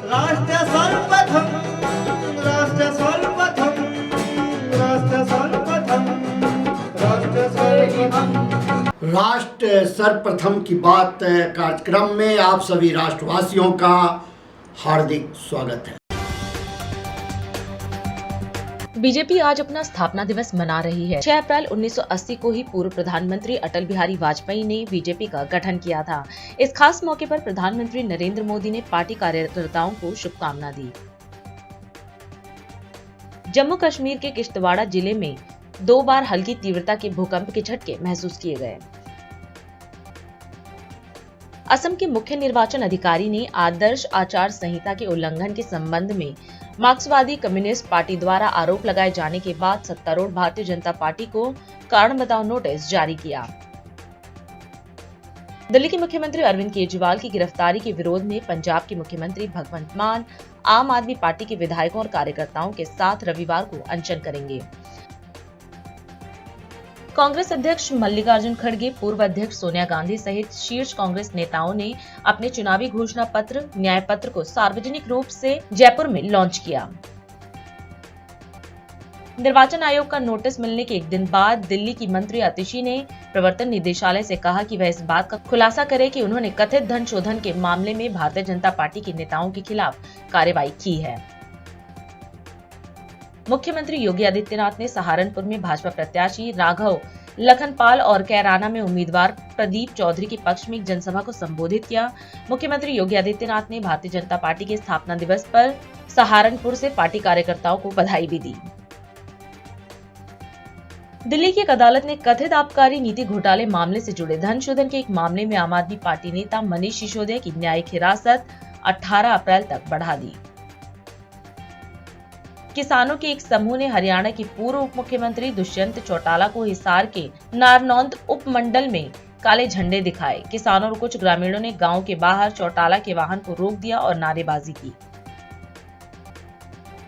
राष्ट्र सर्वप्रथम, राष्ट्र सर्वप्रथम, राष्ट्र सर्वप्रथम, राष्ट्र सर्वप्रथम। राष्ट्र सर्वप्रथम की बात कार्यक्रम में आप सभी राष्ट्रवासियों का हार्दिक स्वागत है। बीजेपी आज अपना स्थापना दिवस मना रही है। 6 अप्रैल 1980 को ही पूर्व प्रधानमंत्री अटल बिहारी वाजपेयी ने बीजेपी का गठन किया था। इस खास मौके पर प्रधानमंत्री नरेंद्र मोदी ने पार्टी कार्यकर्ताओं को शुभकामना दी। जम्मू कश्मीर के किश्तवाड़ा जिले में 2 बार हल्की तीव्रता के भूकंप के झटके महसूस किए गए। असम के मुख्य निर्वाचन अधिकारी ने आदर्श आचार संहिता के उल्लंघन के संबंध में मार्क्सवादी कम्युनिस्ट पार्टी द्वारा आरोप लगाए जाने के बाद सत्तारूढ़ भारतीय जनता पार्टी को कारण बताओ नोटिस जारी किया। दिल्ली के मुख्यमंत्री अरविंद केजरीवाल की गिरफ्तारी के विरोध में पंजाब के मुख्यमंत्री भगवंत मान आम आदमी पार्टी के विधायकों और कार्यकर्ताओं के साथ रविवार को अनशन करेंगे। कांग्रेस अध्यक्ष मल्लिकार्जुन खड़गे, पूर्व अध्यक्ष सोनिया गांधी सहित शीर्ष कांग्रेस नेताओं ने अपने चुनावी घोषणा पत्र न्याय पत्र को सार्वजनिक रूप से जयपुर में लॉन्च किया। निर्वाचन आयोग का नोटिस मिलने के एक दिन बाद दिल्ली की मंत्री आतिशी ने प्रवर्तन निदेशालय से कहा कि वह इस बात का खुलासा करे कि उन्होंने कथित धन शोधन के मामले में भारतीय जनता पार्टी के नेताओं के खिलाफ कार्रवाई की है। मुख्यमंत्री योगी आदित्यनाथ ने सहारनपुर में भाजपा प्रत्याशी राघव लखनपाल और कैराना में उम्मीदवार प्रदीप चौधरी के पक्ष में एक जनसभा को संबोधित किया। मुख्यमंत्री योगी आदित्यनाथ ने भारतीय जनता पार्टी के स्थापना दिवस पर सहारनपुर से पार्टी कार्यकर्ताओं को बधाई भी दी। दिल्ली की एक अदालत ने कथित आबकारी नीति घोटाले मामले से जुड़े धन शोधन के एक मामले में आम आदमी पार्टी नेता मनीष सिसोदिया की न्यायिक हिरासत 18 अप्रैल तक बढ़ा दी। किसानों के एक समूह ने हरियाणा के पूर्व उप मुख्यमंत्री दुष्यंत चौटाला को हिसार के नारनौंद उपमंडल में काले झंडे दिखाए। किसानों और कुछ ग्रामीणों ने गांव के बाहर चौटाला के वाहन को रोक दिया और नारेबाजी की।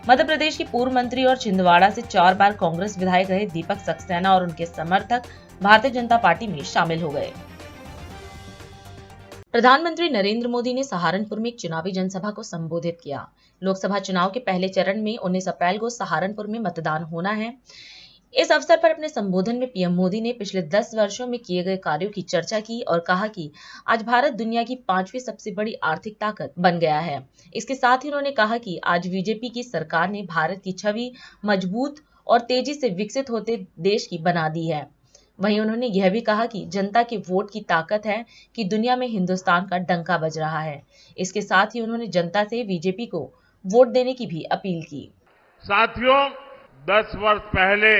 मध्य प्रदेश के पूर्व मंत्री और छिंदवाड़ा से 4 बार कांग्रेस विधायक रहे दीपक सक्सेना और उनके समर्थक भारतीय जनता पार्टी में शामिल हो गए। प्रधानमंत्री नरेंद्र मोदी ने सहारनपुर में एक चुनावी जनसभा को संबोधित किया। लोकसभा चुनाव के पहले चरण में 19 अप्रैल को सहारनपुर में मतदान होना है। इस अवसर पर अपने संबोधन में पीएम मोदी ने पिछले 10 वर्षों में किए गए कार्यों की चर्चा की और कहा कि आज भारत दुनिया की 5वीं सबसे बड़ी आर्थिक ताकत बन गया है। इसके साथ ही उन्होंने कहा कि आज बीजेपी की सरकार ने भारत की छवि मजबूत और तेजी से विकसित होते देश की बना दी है। वहीं उन्होंने यह भी कहा कि जनता के वोट की ताकत है कि दुनिया में हिंदुस्तान का डंका बज रहा है। इसके साथ ही उन्होंने जनता से बीजेपी को वोट देने की भी अपील की। साथियों, 10 वर्ष पहले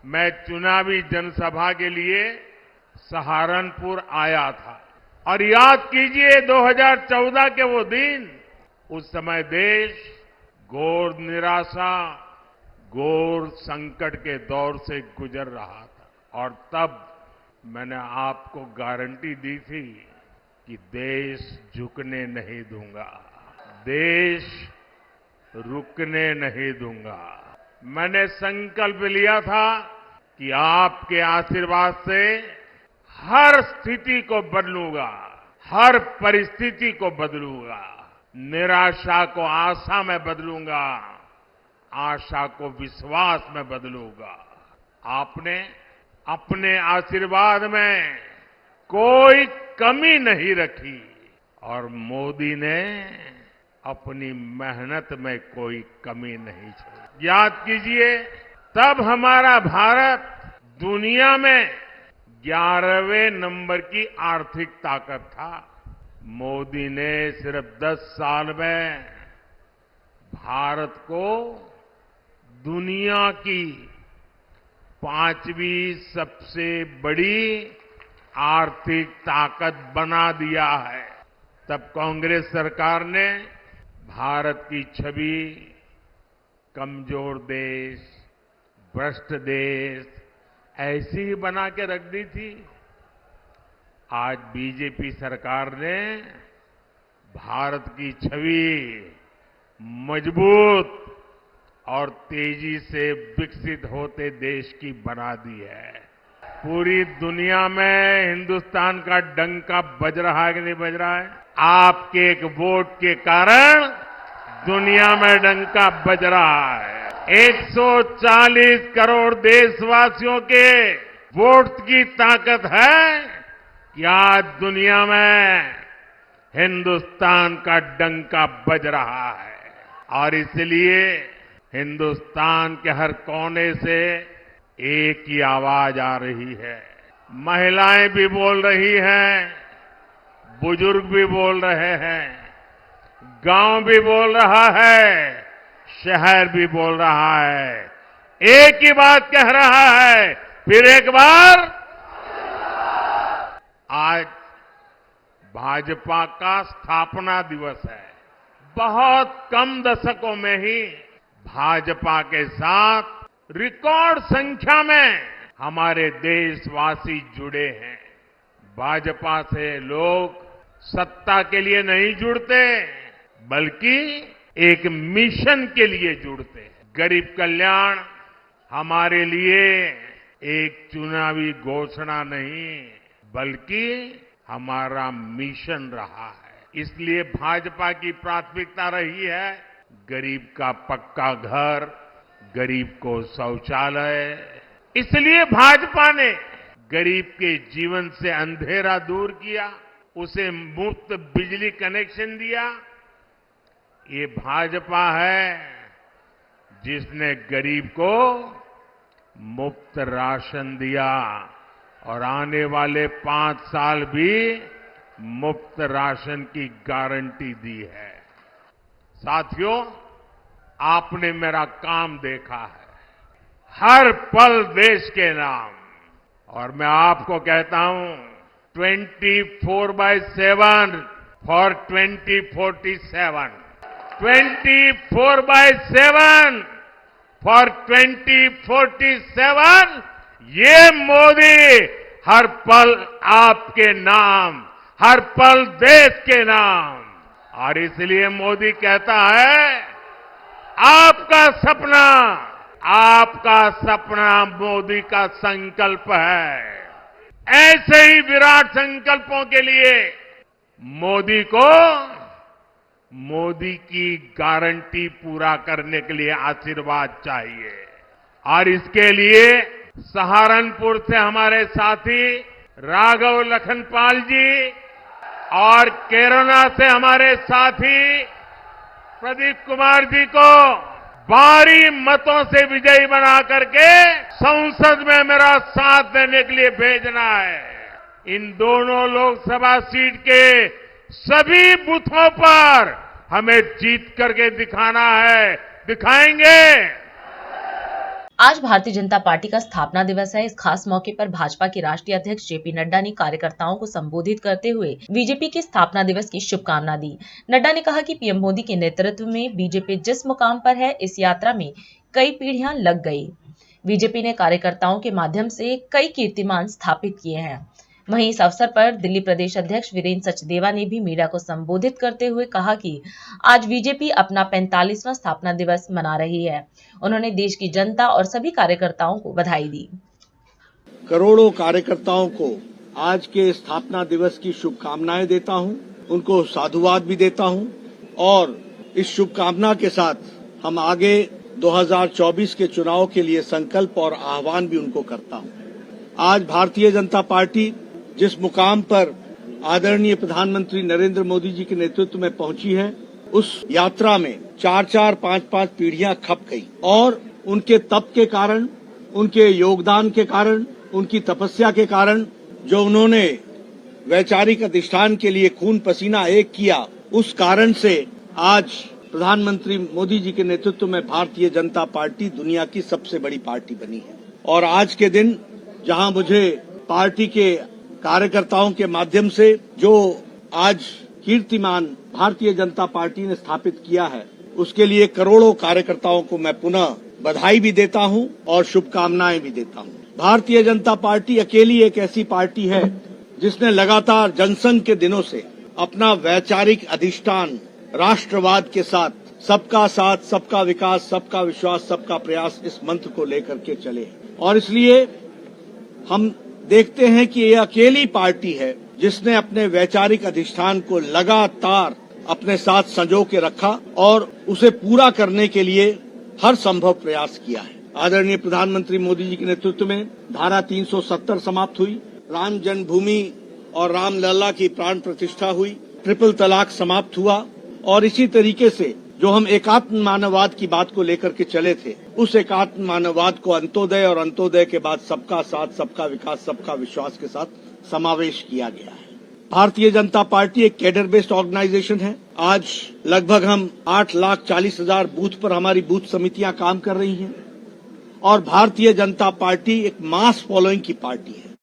मैं चुनावी जनसभा के लिए सहारनपुर आया था और याद कीजिए 2014 के वो दिन, उस समय देश घोर निराशा, घोर संकट के दौर से गुजर रहा था और तब मैंने आपको गारंटी दी थी कि देश झुकने नहीं दूंगा, देश रुकने नहीं दूंगा। मैंने संकल्प लिया था कि आपके आशीर्वाद से हर स्थिति को बदलूंगा, हर परिस्थिति को बदलूंगा, निराशा को आशा में बदलूंगा, आशा को विश्वास में बदलूंगा। आपने अपने आशीर्वाद में कोई कमी नहीं रखी और मोदी ने अपनी मेहनत में कोई कमी नहीं छोड़ी। याद कीजिए, तब हमारा भारत दुनिया में 11वें नंबर की आर्थिक ताकत था। मोदी ने सिर्फ 10 साल में भारत को दुनिया की 5वीं सबसे बड़ी आर्थिक ताकत बना दिया है। तब कांग्रेस सरकार ने भारत की छवि कमजोर देश, भ्रष्ट देश ऐसी ही बना के रख दी थी। आज बीजेपी सरकार ने भारत की छवि मजबूत और तेजी से विकसित होते देश की बना दी है। पूरी दुनिया में हिंदुस्तान का डंका बज रहा है कि नहीं बज रहा है? आपके एक वोट के कारण दुनिया में डंका बज रहा है। 140 करोड़ देशवासियों के वोट की ताकत है कि आज दुनिया में हिंदुस्तान का डंका बज रहा है और इसलिए हिंदुस्तान के हर कोने से एक ही आवाज आ रही है। महिलाएं भी बोल रही हैं, बुजुर्ग भी बोल रहे हैं, गांव भी बोल रहा है, शहर भी बोल रहा है। एक ही बात कह रहा है, फिर एक बार, आज भाजपा का स्थापना दिवस है। बहुत कम दशकों में ही भाजपा के साथ रिकॉर्ड संख्या में हमारे देशवासी जुड़े हैं। भाजपा से लोग सत्ता के लिए नहीं जुड़ते, बल्कि एक मिशन के लिए जुड़ते हैं। गरीब कल्याण हमारे लिए एक चुनावी घोषणा नहीं, बल्कि हमारा मिशन रहा है। इसलिए भाजपा की प्राथमिकता रही है गरीब का पक्का घर, गरीब को शौचालय। इसलिए भाजपा ने गरीब के जीवन से अंधेरा दूर किया, उसे मुफ्त बिजली कनेक्शन दिया। ये भाजपा है जिसने गरीब को मुफ्त राशन दिया और आने वाले 5 साल भी मुफ्त राशन की गारंटी दी है। साथियों, आपने मेरा काम देखा है, हर पल देश के नाम, और मैं आपको कहता हूं 24/7 फॉर 2047, 24/7 फॉर 2047। ये मोदी हर पल आपके नाम, हर पल देश के नाम। और इसलिए मोदी कहता है आपका सपना मोदी का संकल्प है। ऐसे ही विराट संकल्पों के लिए मोदी की गारंटी पूरा करने के लिए आशीर्वाद चाहिए। और इसके लिए सहारनपुर से हमारे साथी राघव लखनपाल जी और केरला से हमारे साथी प्रदीप कुमार जी को भारी मतों से विजयी बना करके संसद में मेरा साथ देने के लिए भेजना है। इन दोनों लोकसभा सीट के सभी बूथों पर हमें जीत करके दिखाना है, दिखाएंगे। आज भारतीय जनता पार्टी का स्थापना दिवस है। इस खास मौके पर भाजपा के राष्ट्रीय अध्यक्ष जेपी नड्डा ने कार्यकर्ताओं को संबोधित करते हुए बीजेपी के स्थापना दिवस की शुभकामना दी। नड्डा ने कहा कि पीएम मोदी के नेतृत्व में बीजेपी जिस मुकाम पर है, इस यात्रा में कई पीढ़ियां लग गई। बीजेपी ने कार्यकर्ताओं के माध्यम से कई कीर्तिमान स्थापित किए हैं। वहीं इस अवसर पर दिल्ली प्रदेश अध्यक्ष वीरेंद्र सचदेवा ने भी मीडिया को संबोधित करते हुए कहा कि आज बीजेपी अपना 45वां स्थापना दिवस मना रही है। उन्होंने देश की जनता और सभी कार्यकर्ताओं को बधाई दी। करोड़ों कार्यकर्ताओं को आज के स्थापना दिवस की शुभकामनाएं देता हूं, उनको साधुवाद भी देता हूं और इस शुभकामना के साथ हम आगे 2024 के चुनाव के लिए संकल्प और आह्वान भी उनको करता हूं। आज भारतीय जनता पार्टी जिस मुकाम पर आदरणीय प्रधानमंत्री नरेंद्र मोदी जी के नेतृत्व में पहुंची है, उस यात्रा में 4-4, 5-5 पीढ़ियां खप गई और उनके तप के कारण, उनके योगदान के कारण, उनकी तपस्या के कारण, जो उन्होंने वैचारिक अधिष्ठान के लिए खून पसीना एक किया, उस कारण से आज प्रधानमंत्री मोदी जी के नेतृत्व में भारतीय जनता पार्टी दुनिया की सबसे बड़ी पार्टी बनी है। और आज के दिन जहां मुझे पार्टी के कार्यकर्ताओं के माध्यम से जो आज कीर्तिमान भारतीय जनता पार्टी ने स्थापित किया है, उसके लिए करोड़ों कार्यकर्ताओं को मैं पुनः बधाई भी देता हूं और शुभकामनाएं भी देता हूं। भारतीय जनता पार्टी अकेली एक ऐसी पार्टी है जिसने लगातार जनसंघ के दिनों से अपना वैचारिक अधिष्ठान राष्ट्रवाद के साथ सबका साथ, सबका विकास, सबका विश्वास, सबका प्रयास, इस मंत्र को लेकर के चले और इसलिए हम देखते हैं कि ये अकेली पार्टी है जिसने अपने वैचारिक अधिष्ठान को लगातार अपने साथ संजो के रखा और उसे पूरा करने के लिए हर संभव प्रयास किया है। आदरणीय प्रधानमंत्री मोदी जी के नेतृत्व में धारा 370 समाप्त हुई, राम जन्मभूमि और रामलला की प्राण प्रतिष्ठा हुई, ट्रिपल तलाक समाप्त हुआ और इसी तरीके से जो हम एकात्म मानववाद की बात को लेकर के चले थे, उस एकात्म मानववाद को अंत्योदय और अंत्योदय के बाद सबका साथ, सबका विकास, सबका विश्वास के साथ समावेश किया गया है। भारतीय जनता पार्टी एक कैडर बेस्ड ऑर्गेनाइजेशन है। आज लगभग हम 8,40,000 बूथ पर हमारी बूथ समितियां काम कर रही हैं और भारतीय जनता पार्टी एक मास फॉलोइंग की पार्टी है।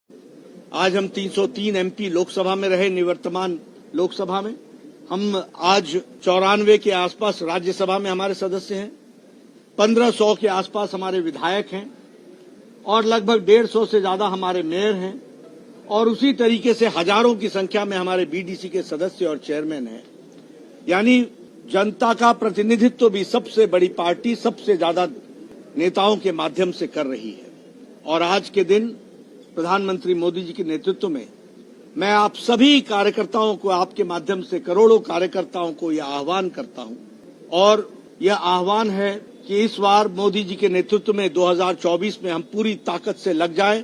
आज हम 303 एमपी लोकसभा में रहे, निवर्तमान लोकसभा में हम आज 94 के आसपास राज्यसभा में हमारे सदस्य हैं, 1500 के आसपास हमारे विधायक हैं और लगभग 150 से ज्यादा हमारे मेयर हैं और उसी तरीके से हजारों की संख्या में हमारे बीडीसी के सदस्य और चेयरमैन हैं। यानी जनता का प्रतिनिधित्व भी सबसे बड़ी पार्टी सबसे ज्यादा नेताओं के माध्यम से कर रही है। और आज के दिन प्रधानमंत्री मोदी जी के नेतृत्व में मैं आप सभी कार्यकर्ताओं को, आपके माध्यम से करोड़ों कार्यकर्ताओं को यह आह्वान करता हूं और यह आह्वान है कि इस बार मोदी जी के नेतृत्व में 2024 में हम पूरी ताकत से लग जाएं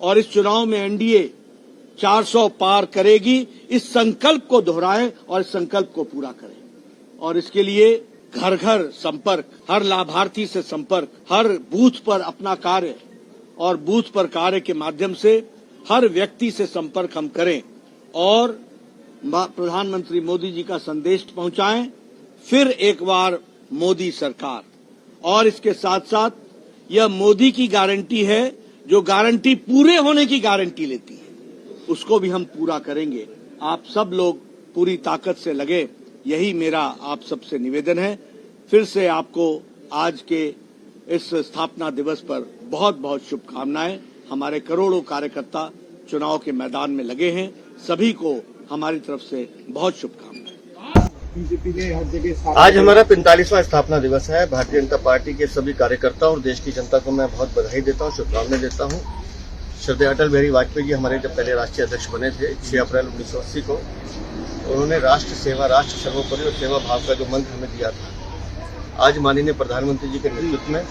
और इस चुनाव में एनडीए 400 पार करेगी, इस संकल्प को दोहराएं और इस संकल्प को पूरा करें। और इसके लिए घर घर संपर्क, हर लाभार्थी से संपर्क, हर बूथ पर अपना कार्य और बूथ पर कार्य के माध्यम से हर व्यक्ति से संपर्क हम करें और प्रधानमंत्री मोदी जी का संदेश पहुंचाएं, फिर एक बार मोदी सरकार। और इसके साथ साथ यह मोदी की गारंटी है, जो गारंटी पूरे होने की गारंटी लेती है, उसको भी हम पूरा करेंगे। आप सब लोग पूरी ताकत से लगे, यही मेरा आप सबसे निवेदन है। फिर से आपको आज के इस स्थापना दिवस पर बहुत बहुत शुभकामनाएं। हमारे करोड़ों कार्यकर्ता चुनाव के मैदान में लगे हैं, सभी को हमारी तरफ से बहुत शुभकामनाएं। आज हमारा 45वां स्थापना दिवस है। भारतीय जनता पार्टी के सभी कार्यकर्ताओं और देश की जनता को मैं बहुत बधाई देता हूं, शुभकामनाएं देता हूं। श्रद्धेय अटल बिहारी वाजपेयी जी हमारे जब पहले राष्ट्रीय अध्यक्ष बने थे 6 अप्रैल 1980 को, उन्होंने राष्ट्र सेवा, राष्ट्र सर्वोपरि और सेवा भाव का जो मंत्र हमें दिया था, आज माननीय प्रधानमंत्री जी के नेतृत्व में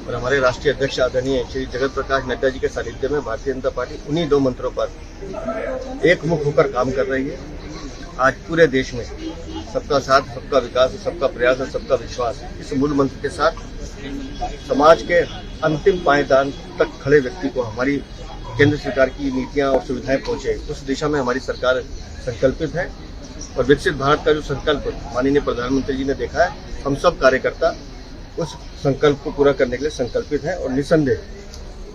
और हमारे राष्ट्रीय अध्यक्ष आदरणीय श्री जगत प्रकाश नड्डा जी के सानिध्य में भारतीय जनता पार्टी उन्हीं 2 मंत्रों पर एकमुख होकर काम कर रही है। आज पूरे देश में सबका साथ, सबका विकास, सबका प्रयास और सबका विश्वास, इस मूल मंत्र के साथ समाज के अंतिम पायदान तक खड़े व्यक्ति को हमारी केंद्र सरकार की नीतियां और सुविधाएं पहुंचे, उस दिशा में हमारी सरकार संकल्पित है। और विकसित भारत का जो संकल्प माननीय प्रधानमंत्री जी ने देखा है, हम सब कार्यकर्ता उस संकल्प को पूरा करने के लिए संकल्पित है और निसंदेह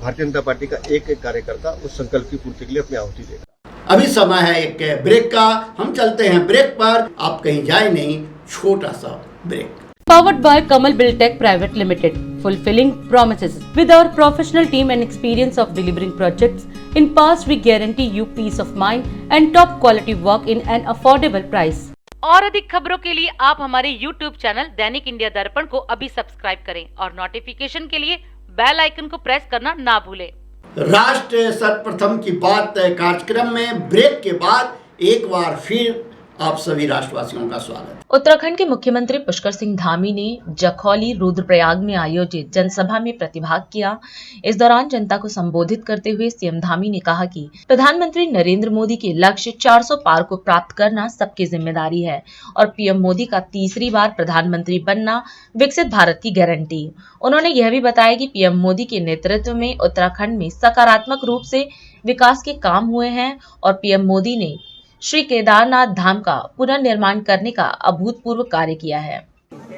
भारतीय जनता पार्टी का एक एक कार्यकर्ता उस संकल्प की पूर्ति के लिए अपनी आहुति देगा। अभी समय है एक ब्रेक का, हम चलते हैं ब्रेक पर, आप कहीं जाए नहीं, छोटा सा break. Powered by Kamal Buildtech Private Limited, fulfilling promises. With our professional team and experience of delivering projects, in past we guarantee you peace of mind and top quality work in an affordable price. और अधिक खबरों के लिए आप हमारे YouTube channel दैनिक India दर्पण को अभी सब्सक्राइब करें और नोटिफिकेशन के लिए बेल आइकन को प्रेस करना ना भूलें। राष्ट्र सर्वप्रथम की बात कार्यक्रम में ब्रेक के बाद एक बार फिर आप सभी राष्ट्रवासियों का स्वागत। उत्तराखंड के मुख्यमंत्री पुष्कर सिंह धामी ने जखौली रुद्रप्रयाग में आयोजित जनसभा में प्रतिभाग किया। इस दौरान जनता को संबोधित करते हुए सीएम धामी ने कहा कि प्रधानमंत्री नरेंद्र मोदी के लक्ष्य 400 पार को प्राप्त करना सबकी जिम्मेदारी है और पीएम मोदी का तीसरी बार प्रधानमंत्री बनना विकसित भारत की गारंटी। उन्होंने यह भी बताया कि पीएम मोदी के नेतृत्व में उत्तराखंड में सकारात्मक रूप से विकास के काम हुए हैं और पीएम मोदी ने श्री केदारनाथ धाम का पुनर्निर्माण करने का अभूतपूर्व कार्य किया है।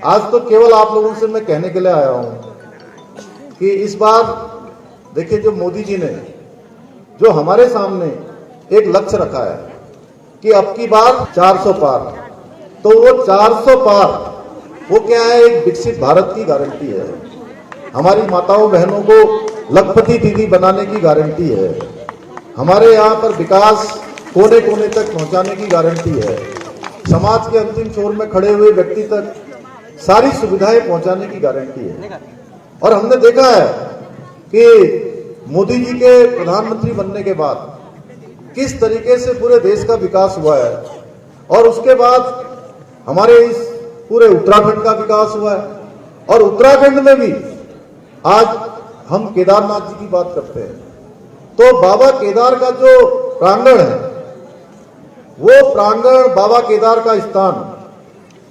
आज तो केवल आप लोगों से मैं कहने के लिए आया हूं कि इस बार देखिए, जो मोदी जी ने जो हमारे सामने एक लक्ष्य रखा है कि अब की बार 400 पार, तो वो 400 पार वो क्या है, एक विकसित भारत की गारंटी है। हमारी माताओं बहनों को लखपति दीदी बनाने की गारंटी है। हमारे यहाँ पर विकास कोने कोने तक पहुंचाने की गारंटी है। समाज के अंतिम छोर में खड़े हुए व्यक्ति तक सारी सुविधाएं पहुंचाने की गारंटी है। और हमने देखा है कि मोदी जी के प्रधानमंत्री बनने के बाद किस तरीके से पूरे देश का विकास हुआ है और उसके बाद हमारे इस पूरे उत्तराखंड का विकास हुआ है। और उत्तराखंड में भी आज हम केदारनाथ जी की बात करते हैं तो बाबा केदार का जो प्रांगण है, वो प्रांगण, बाबा केदार का स्थान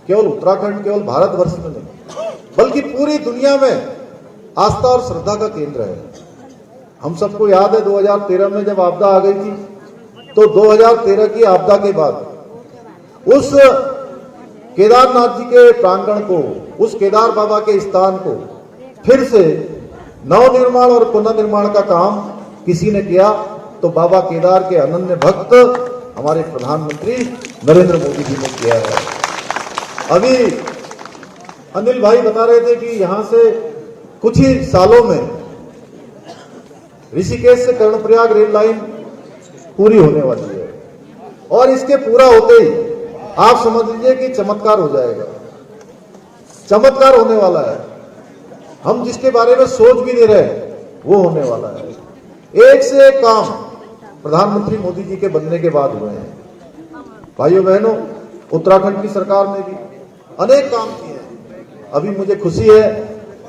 केवल उत्तराखंड, केवल भारतवर्ष में नहीं बल्कि पूरी दुनिया में आस्था और श्रद्धा का केंद्र है। हम सबको याद है 2013 में जब आपदा आ गई थी, तो 2013 की आपदा के बाद उस केदारनाथ जी के प्रांगण को, उस केदार बाबा के स्थान को फिर से नवनिर्माण और पुनर्निर्माण का काम किसी ने किया तो बाबा केदार के अनन्य भक्त हमारे प्रधानमंत्री नरेंद्र मोदी जी ने किया है। अभी अनिल भाई बता रहे थे कि यहां से कुछ ही सालों में ऋषिकेश से कर्णप्रयाग रेल लाइन पूरी होने वाली है और इसके पूरा होते ही आप समझ लीजिए कि चमत्कार हो जाएगा, चमत्कार होने वाला है। हम जिसके बारे में सोच भी नहीं रहे वो होने वाला है। एक से एक काम प्रधानमंत्री मोदी जी के बनने के बाद हुए हैं। भाइयों बहनों, उत्तराखंड की सरकार ने भी अनेक काम किए हैं। अभी मुझे खुशी है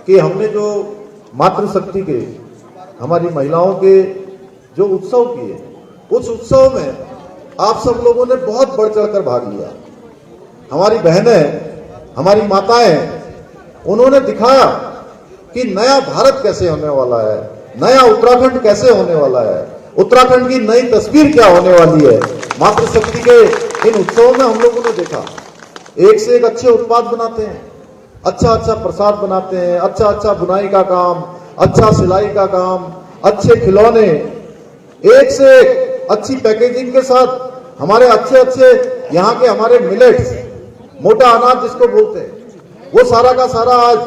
कि हमने जो मातृशक्ति के, हमारी महिलाओं के जो उत्सव किए, उस उत्सव में आप सब लोगों ने बहुत बढ़ चढ़कर भाग लिया। हमारी बहनें, हमारी माताएं, उन्होंने दिखाया कि नया भारत कैसे होने वाला है, नया उत्तराखंड कैसे होने वाला है, उत्तराखंड की नई तस्वीर क्या होने वाली है। मातृशक्ति के इन उत्सवों में हम लोगों ने देखा एक से एक अच्छे उत्पाद बनाते हैं, अच्छा अच्छा प्रसाद बनाते हैं, अच्छा अच्छा बुनाई का काम, अच्छा सिलाई का काम, अच्छे खिलौने, एक से एक अच्छी पैकेजिंग के साथ हमारे अच्छे अच्छे यहाँ के हमारे मिलेट्स, मोटा अनाज जिसको बोलते हैं, वो सारा का सारा आज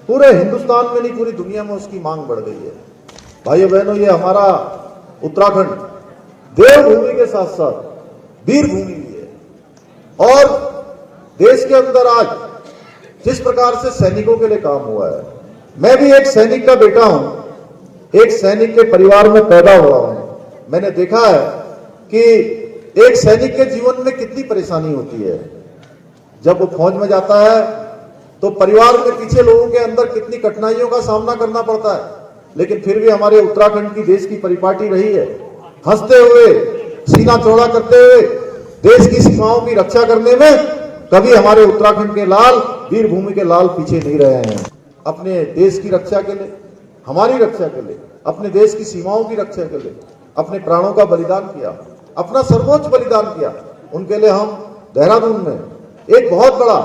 पूरे हिंदुस्तान में नहीं पूरी दुनिया में उसकी मांग बढ़ गई है। भाइयों बहनों, ये हमारा उत्तराखंड देवभूमि के साथ साथ वीर भूमि भी है। और देश के अंदर आज जिस प्रकार से सैनिकों के लिए काम हुआ है, मैं भी एक सैनिक का बेटा हूं, एक सैनिक के परिवार में पैदा हुआ हूं। मैंने देखा है कि एक सैनिक के जीवन में कितनी परेशानी होती है। जब वो फौज में जाता है तो परिवार के पीछे लोगों के अंदर कितनी कठिनाइयों का सामना करना पड़ता है, लेकिन फिर भी हमारे उत्तराखंड की देश की परिपाटी रही है, हंसते हुए, सीना चौड़ा करते हुए देश की सीमाओं की रक्षा करने में कभी हमारे उत्तराखंड के लाल, वीर भूमि के लाल पीछे नहीं रहे हैं। अपने देश की रक्षा के लिए, हमारी रक्षा के लिए, अपने देश की सीमाओं की रक्षा के लिए अपने प्राणों का बलिदान किया, अपना सर्वोच्च बलिदान किया। उनके लिए हम देहरादून में एक बहुत बड़ा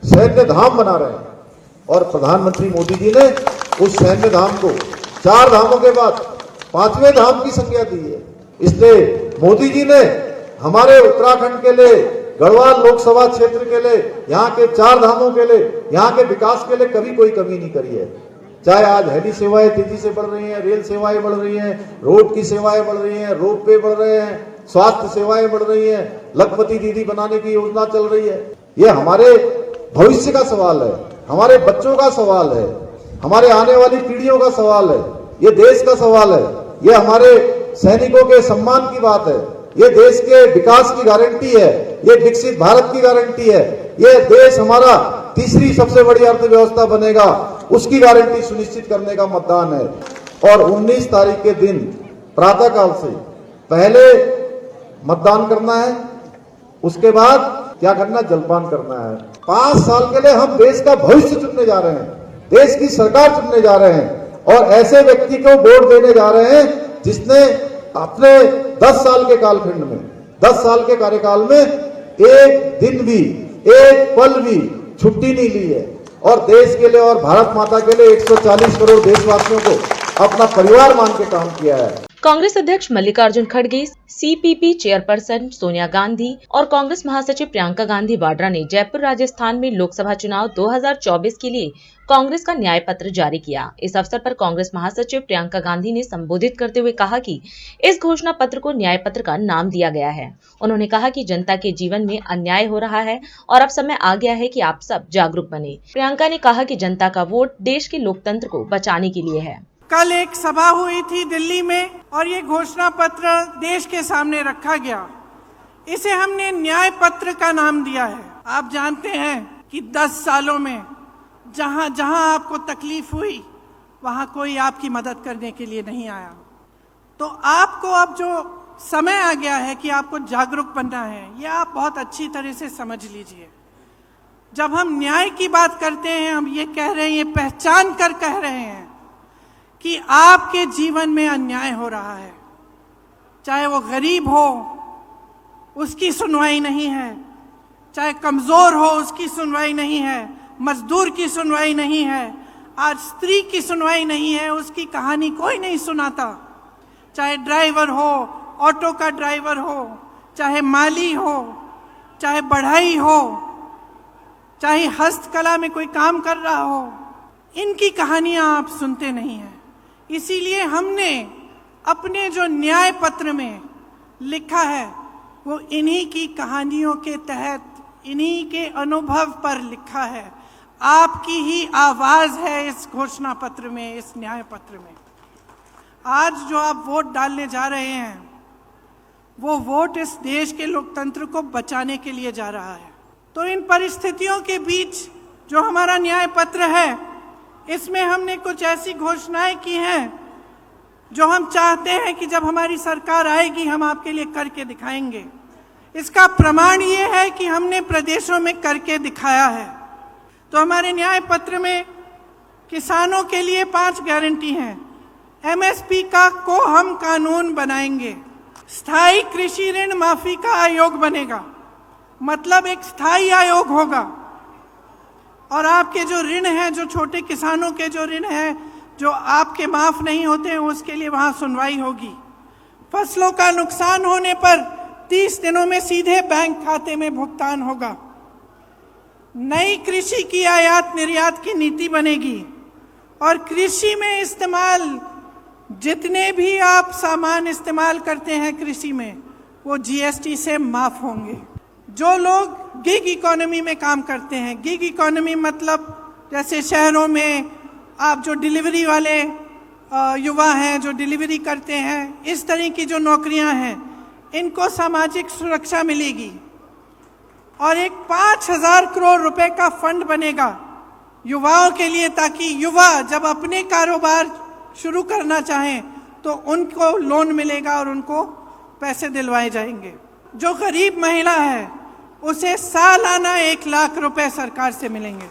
सैन्य धाम बना रहे हैं और प्रधानमंत्री मोदी जी ने उस सैन्य धाम को 4 धामों के बाद 5वें धाम की संज्ञा दी है। इसलिए मोदी जी ने हमारे उत्तराखंड के लिए, गढ़वाल लोकसभा क्षेत्र के लिए, यहाँ के 4 धामों के लिए, यहाँ के विकास के लिए कभी कोई कमी नहीं करी है। चाहे आज हेली सेवाएं तेजी से बढ़ रही हैं, रेल सेवाएं बढ़ रही हैं, रोड की सेवाएं बढ़ रही हैं, रोपवे बढ़ रहे हैं, स्वास्थ्य सेवाएं बढ़ रही हैं, लखपति दीदी बनाने की योजना चल रही है। ये हमारे भविष्य का सवाल है, हमारे बच्चों का सवाल है, हमारे आने वाली पीढ़ियों का सवाल है, ये देश का सवाल है, ये हमारे सैनिकों के सम्मान की बात है, ये देश के विकास की गारंटी है, ये विकसित भारत की गारंटी है, ये देश हमारा तीसरी सबसे बड़ी अर्थव्यवस्था बनेगा, उसकी गारंटी सुनिश्चित करने का मतदान है। और 19 तारीख के दिन प्रातःकाल से पहले मतदान करना है, उसके बाद क्या करना, जलपान करना है। 5 साल के लिए हम देश का भविष्य चुनने जा रहे हैं, देश की सरकार चुनने जा रहे हैं और ऐसे व्यक्ति को वोट देने जा रहे हैं जिसने अपने 10 साल के कालखंड में, 10 साल के कार्यकाल में एक दिन भी, एक पल भी छुट्टी नहीं ली है और देश के लिए और भारत माता के लिए 140 करोड़ देशवासियों को अपना परिवार मान के काम किया है। कांग्रेस अध्यक्ष मल्लिकार्जुन खड़गे, सीपीपी चेयरपर्सन सोनिया गांधी और कांग्रेस महासचिव प्रियंका गांधी वाड्रा ने जयपुर राजस्थान में लोकसभा चुनाव 2024 के लिए कांग्रेस का न्याय पत्र जारी किया। इस अवसर पर कांग्रेस महासचिव प्रियंका गांधी ने संबोधित करते हुए कहा कि इस घोषणा पत्र को न्याय पत्र का नाम दिया गया है। उन्होंने कहा कि जनता के जीवन में अन्याय हो रहा है और अब समय आ गया है कि आप सब जागरूक बने। प्रियंका ने कहा कि जनता का वोट देश के लोकतंत्र को बचाने के लिए है। कल एक सभा हुई थी दिल्ली में और ये घोषणा पत्र देश के सामने रखा गया। इसे हमने न्याय पत्र का नाम दिया है। आप जानते हैं कि 10 सालों में जहां जहां आपको तकलीफ हुई वहां कोई आपकी मदद करने के लिए नहीं आया। तो आपको अब जो समय आ गया है कि आपको जागरूक बनना है, ये आप बहुत अच्छी तरह से समझ लीजिए। जब हम न्याय की बात करते हैं, हम ये कह रहे हैं, ये पहचान कर कह रहे हैं कि आपके जीवन में अन्याय हो रहा है, चाहे वो गरीब हो उसकी सुनवाई नहीं है, चाहे कमजोर हो उसकी सुनवाई नहीं है, मजदूर की सुनवाई नहीं है, आज स्त्री की सुनवाई नहीं है, उसकी कहानी कोई नहीं सुनाता। चाहे ड्राइवर हो, ऑटो का ड्राइवर हो, चाहे माली हो, चाहे बढ़ई हो, चाहे हस्तकला में कोई काम कर रहा हो, इनकी कहानियां आप सुनते नहीं हैं। इसीलिए हमने अपने जो न्याय पत्र में लिखा है वो इन्हीं की कहानियों के तहत, इन्हीं के अनुभव पर लिखा है। आपकी ही आवाज है इस घोषणा पत्र में, इस न्याय पत्र में। आज जो आप वोट डालने जा रहे हैं वो वोट इस देश के लोकतंत्र को बचाने के लिए जा रहा है। तो इन परिस्थितियों के बीच जो हमारा न्याय पत्र है, इसमें हमने कुछ ऐसी घोषणाएं की हैं जो हम चाहते हैं कि जब हमारी सरकार आएगी हम आपके लिए करके दिखाएंगे। इसका प्रमाण ये है कि हमने प्रदेशों में करके दिखाया है। तो हमारे न्याय पत्र में किसानों के लिए 5 गारंटी हैं। एमएसपी का को हम कानून बनाएंगे। स्थायी कृषि ऋण माफी का आयोग बनेगा, मतलब एक स्थायी आयोग होगा और आपके जो ऋण हैं, जो छोटे किसानों के जो ऋण हैं जो आपके माफ नहीं होते हैं, उसके लिए वहां सुनवाई होगी। फसलों का नुकसान होने पर 30 दिनों में सीधे बैंक खाते में भुगतान होगा। नई कृषि की आयात निर्यात की नीति बनेगी और कृषि में इस्तेमाल जितने भी आप सामान इस्तेमाल करते हैं कृषि में, वो जीएसटी से माफ होंगे। जो लोग गिग इकोनॉमी में काम करते हैं, गिग इकोनॉमी मतलब जैसे शहरों में आप जो डिलीवरी वाले युवा हैं जो डिलीवरी करते हैं, इस तरह की जो नौकरियां हैं, इनको सामाजिक सुरक्षा मिलेगी। और एक 5,000 करोड़ रुपए का फंड बनेगा युवाओं के लिए, ताकि युवा जब अपने कारोबार शुरू करना चाहें तो उनको लोन मिलेगा और उनको पैसे दिलवाए जाएंगे। जो गरीब महिला है उसे सालाना 1 लाख रुपए सरकार से मिलेंगे।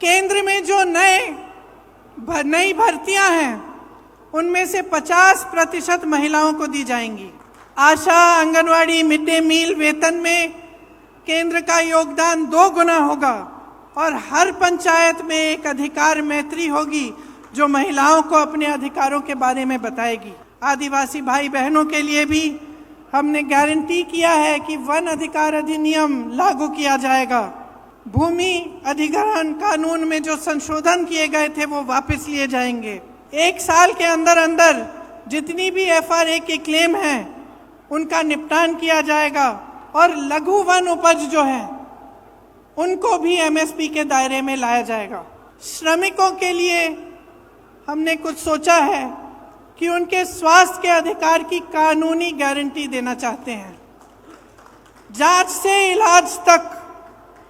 केंद्र में जो नई भर्तियां हैं उनमें से 50% महिलाओं को दी जाएंगी। आशा, आंगनवाड़ी, मिड डे मील वेतन में केंद्र का योगदान 2 गुना होगा और हर पंचायत में एक अधिकार मैत्री होगी जो महिलाओं को अपने अधिकारों के बारे में बताएगी। आदिवासी भाई बहनों के लिए भी हमने गारंटी किया है कि वन अधिकार अधिनियम लागू किया जाएगा। भूमि अधिग्रहण कानून में जो संशोधन किए गए थे वो वापस लिए जाएंगे। 1 साल के अंदर अंदर जितनी भी एफआरए के क्लेम हैं उनका निपटान किया जाएगा और लघु वन उपज जो है उनको भी एमएसपी के दायरे में लाया जाएगा। श्रमिकों के लिए हमने कुछ सोचा है कि उनके स्वास्थ्य के अधिकार की कानूनी गारंटी देना चाहते हैं। जांच से इलाज तक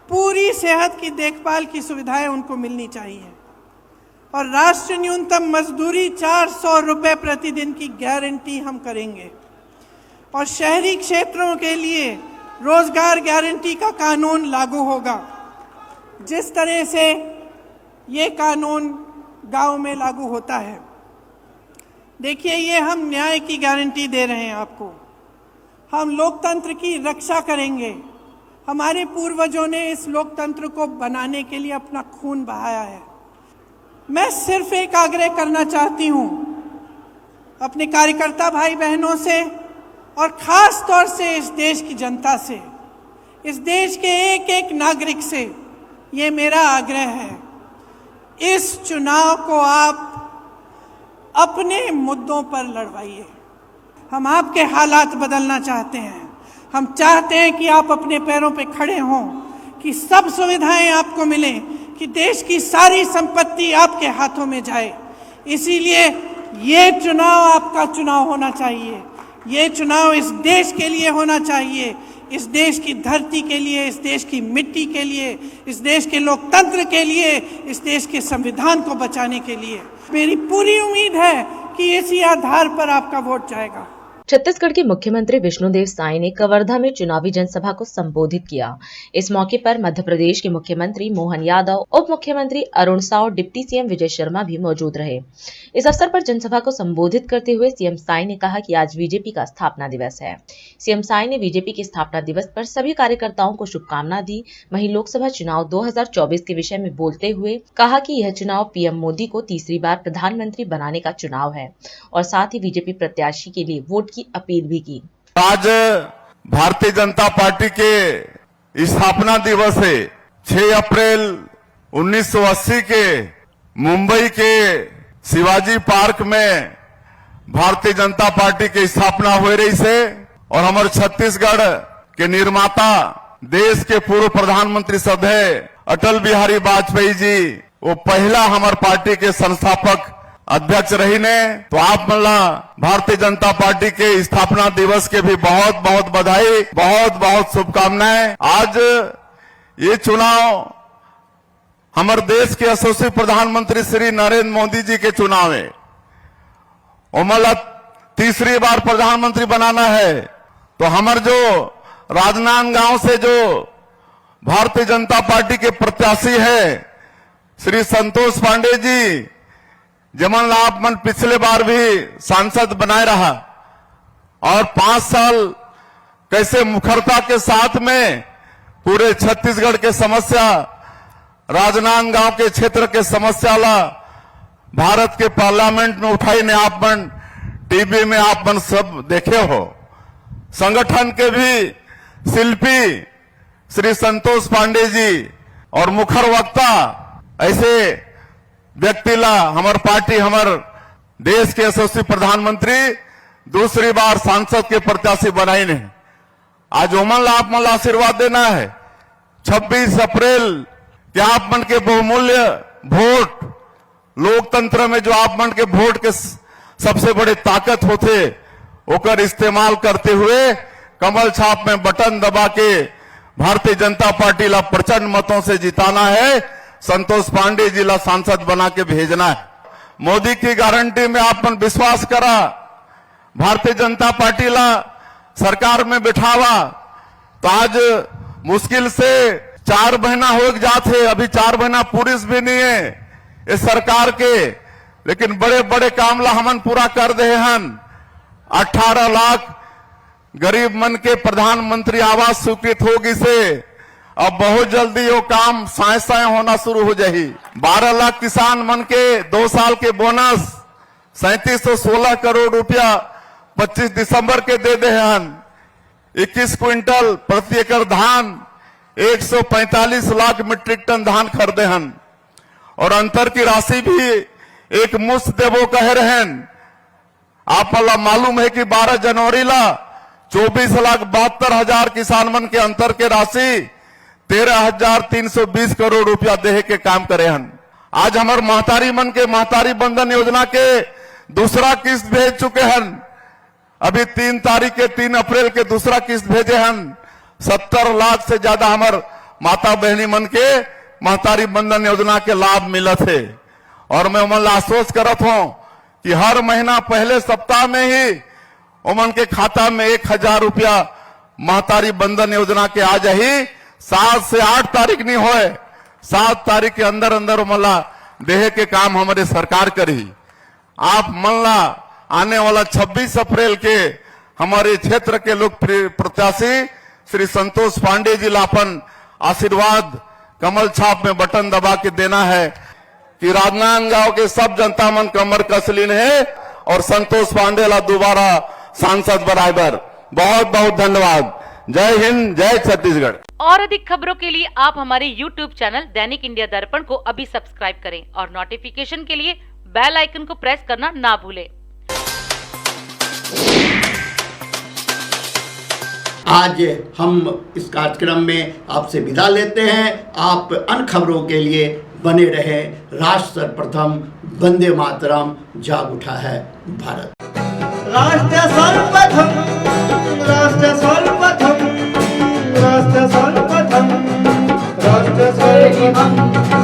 पूरी सेहत की देखभाल की सुविधाएं उनको मिलनी चाहिए और राष्ट्रीय न्यूनतम मजदूरी 400 रुपए प्रतिदिन की गारंटी हम करेंगे। और शहरी क्षेत्रों के लिए रोजगार गारंटी का कानून लागू होगा, जिस तरह से ये कानून गांव में लागू होता है। देखिए, ये हम न्याय की गारंटी दे रहे हैं आपको। हम लोकतंत्र की रक्षा करेंगे। हमारे पूर्वजों ने इस लोकतंत्र को बनाने के लिए अपना खून बहाया है। मैं सिर्फ एक आग्रह करना चाहती हूं अपने कार्यकर्ता भाई बहनों से और खास तौर से इस देश की जनता से, इस देश के एक एक नागरिक से ये मेरा आग्रह है, इस चुनाव को आप अपने मुद्दों पर लड़वाइए। हम आपके हालात बदलना चाहते हैं। हम चाहते हैं कि आप अपने पैरों पे खड़े हों, कि सब सुविधाएं आपको मिलें, कि देश की सारी संपत्ति आपके हाथों में जाए। इसीलिए ये चुनाव आपका चुनाव होना चाहिए। ये चुनाव इस देश के लिए होना चाहिए, इस देश की धरती के लिए, इस देश की मिट्टी के लिए, इस देश के लोकतंत्र के लिए, इस देश के संविधान को बचाने के लिए। मेरी पूरी उम्मीद है कि इसी आधार पर आपका वोट जाएगा। छत्तीसगढ़ के मुख्यमंत्री विष्णुदेव साय ने कवर्धा में चुनावी जनसभा को संबोधित किया। इस मौके पर मध्य प्रदेश के मुख्यमंत्री मोहन यादव, उप मुख्यमंत्री अरुण साव, डिप्टी सीएम विजय शर्मा भी मौजूद रहे। इस अवसर पर जनसभा को संबोधित करते हुए सीएम साय ने कहा कि आज बीजेपी का स्थापना दिवस है। सीएम साय ने बीजेपी के स्थापना दिवस पर सभी कार्यकर्ताओं को शुभकामना दी। वहीं लोकसभा चुनाव 2024 के विषय में बोलते हुए कहा कि यह चुनाव पीएम मोदी को तीसरी बार प्रधानमंत्री बनाने का चुनाव है और साथ ही बीजेपी प्रत्याशी के लिए वोट की अपील भी की। आज भारतीय जनता पार्टी के स्थापना दिवस है। 6 अप्रैल 1980 के मुंबई के शिवाजी पार्क में भारतीय जनता पार्टी की स्थापना हो रही है और हमारे छत्तीसगढ़ के निर्माता, देश के पूर्व प्रधानमंत्री श्रद्धेय अटल बिहारी वाजपेयी जी वो पहला हमारे पार्टी के संस्थापक अध्यक्ष रही ने। तो आप मला भारतीय जनता पार्टी के स्थापना दिवस के भी बहुत बहुत बधाई, बहुत बहुत शुभकामनाएं। आज ये चुनाव हमारे देश के यशस्वी प्रधानमंत्री श्री नरेंद्र मोदी जी के चुनाव है। मला तीसरी बार प्रधानमंत्री बनाना है। तो हमारे जो राजनांदगांव से जो भारतीय जनता पार्टी के प्रत्याशी है श्री संतोष पांडे जी, जमन आप मन पिछले बार भी सांसद बनाए रहा और 5 साल कैसे मुखरता के साथ में पूरे छत्तीसगढ़ के समस्या, राजनांदगांव के क्षेत्र के समस्या ला भारत के पार्लियामेंट में उठाई ने आप मन टीवी में आप मन सब देखे हो। संगठन के भी शिल्पी श्री संतोष पांडे जी और मुखर वक्ता ऐसे व्यक्ति ला हमार पार्टी, हमार देश के यशस्वी प्रधानमंत्री दूसरी बार सांसद के प्रत्याशी बनाई ने। आज ओमन ला आप मन आशीर्वाद देना है। 26 अप्रैल के आप मन के बहुमूल्य वोट, लोकतंत्र में जो आप मन के वोट के सबसे बड़े ताकत होते ओकर इस्तेमाल करते हुए कमल छाप में बटन दबा के भारतीय जनता पार्टी ला प्रचंड मतों से जिताना है। संतोष पांडे जी ला सांसद बना के भेजना है। मोदी की गारंटी में आप मन विश्वास करा, भारतीय जनता पार्टी ला सरकार में बिठावा। तो आज मुश्किल से 4 महीना हो जाते, अभी 4 महीना पूरी भी नहीं है इस सरकार के, लेकिन बड़े बड़े काम ला हमन पूरा कर दे हन। 18 लाख गरीब मन के प्रधानमंत्री आवास स्वीकृत होगी से अब बहुत जल्दी वो काम साए साए होना शुरू हो जाही। 12 लाख किसान मन के 2 साल के बोनस 3716 करोड़ रुपया 25 दिसंबर के दे दे हन। 21 क्विंटल प्रति एकड़ धान, 145 लाख मीट्रिक टन धान खरीदे हन और अंतर की राशि भी एक मुश्त देवो कह रहे हैं। आप मला मालूम है कि 12 जनवरी ला 24,72,000 किसान मन के अंतर के राशि 13,320 करोड़ रुपया देहे के काम करे हन। आज हमार महतारी मन के महतारी बंधन योजना के दूसरा किस्त भेज चुके हन। अभी 3 तारीख के 3 अप्रैल के दूसरा किस्त भेजे हन। 70 लाख से ज्यादा हमार माता बहनी मन के महतारी बंधन योजना के लाभ मिलत है। और मैं उमन आश्वस्त करत हूं कि हर महीना पहले सप्ताह में ही उमन के खाता में 1,000 रुपया महतारी बंधन योजना के आ जाही। 7 से 8 तारीख नहीं होए, 7 तारीख के अंदर अंदर उमला देहे के काम हमारे सरकार करी। आप मनला आने वाला 26 अप्रैल के हमारे क्षेत्र के लोक प्रत्याशी श्री संतोष पांडे जी लापन आशीर्वाद कमल छाप में बटन दबा के देना है कि राजनांदगांव के सब जनता मन कमर कसलीन है और संतोष पांडे ला दोबारा सांसद बराबर। बहुत बहुत धन्यवाद। जय हिंद, जय छत्तीसगढ़। और अधिक खबरों के लिए आप हमारे YouTube चैनल दैनिक इंडिया दर्पण को अभी सब्सक्राइब करें और नोटिफिकेशन के लिए बेल आइकन को प्रेस करना ना भूलें। आज हम इस कार्यक्रम में आपसे विदा लेते हैं। आप अन्य खबरों के लिए बने रहे। राष्ट्र सर्वप्रथम, वंदे मातरम, जाग उठा है भारत। राष्ट्र सर्वप्रथम राष्ट्र सर्वप्रथम राष्ट्र सर्वप्रथम राष्ट्र सर्वप्रथम